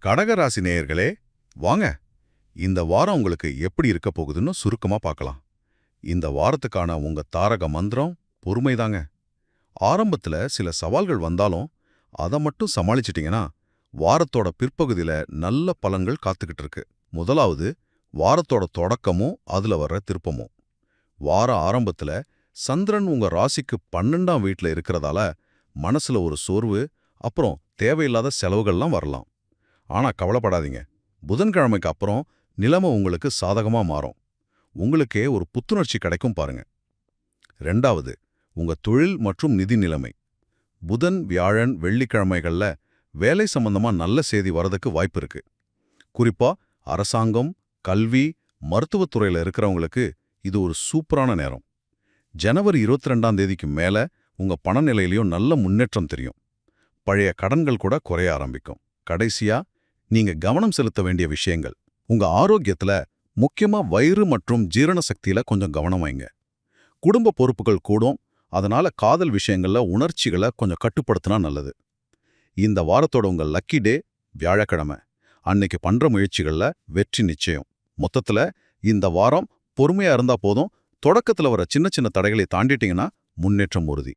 கடகராசி நேயர்களே, வாங்க. இந்த வாரம் உங்களுக்கு எப்படி இருக்க போகுதுன்னு சுருக்கமா பார்க்கலாம். இந்த வாரத்துக்கான உங்க தாரக மந்திரம் பொறுமைதாங்க. ஆரம்பத்துல சில சவால்கள் வந்தாலும் அதை மட்டும் சமாளிச்சிட்டீங்கன்னா வாரத்தோட பிற்பகுதியில நல்ல பலன்கள் காத்துக்கிட்டு இருக்கு. முதலாவது, வாரத்தோட தொடக்கமும் அதுல வர்ற திருப்பமும். வார ஆரம்பத்துல சந்திரன் உங்க ராசிக்கு 12ஆம் வீட்ல இருக்கிறதால மனசுல ஒரு சோர்வு, அப்புறம் தேவையில்லாத செலவுகள்லாம் வரலாம். ஆனா கவலைப்படாதீங்க, புதன்கிழமைக்கு அப்புறம் நிலைமை உங்களுக்கு சாதகமா மாறும். உங்களுக்கே ஒரு புத்துணர்ச்சி கிடைக்கும் பாருங்க. ரெண்டாவது, உங்க தொழில் மற்றும் நிதி நிலைமை. புதன், வியாழன், வெள்ளிக்கிழமைகள்ல வேலை சம்பந்தமா நல்ல செய்தி வரதுக்கு வாய்ப்பு இருக்கு. குறிப்பா அரசாங்கம், கல்வி, மருத்துவத்துறையில இருக்கிறவங்களுக்கு இது ஒரு சூப்பரான நேரம். ஜனவரி 22ஆம் தேதிக்கு மேல உங்க பணநிலையிலையும் நல்ல முன்னேற்றம் தெரியும். பழைய கடன்கள் கூட குறைய ஆரம்பிக்கும். கடைசியா, நீங்க கவனம் செலுத்த வேண்டிய விஷயங்கள். உங்க ஆரோக்கியத்துல முக்கியமா வயிறு மற்றும் ஜீரண சக்தியில கொஞ்சம் கவனம் வைங்க. குடும்ப பொறுப்புகள் கூடும், அதனால காதல் விஷயங்கள்ல உணர்ச்சிகளை கொஞ்சம் கட்டுப்படுத்தினா நல்லது. இந்த வாரத்தோட உங்க லக்கி டே வியாழக்கிழமை. அன்னைக்கு பண்ற முயற்சிகள்ல வெற்றி நிச்சயம். மொத்தத்துல இந்த வாரம் பொறுமையா இருந்தா போதும். தொடக்கத்துல வர சின்ன சின்ன தடைகளை தாண்டிட்டீங்கன்னா முன்னேற்றம் உறுதி.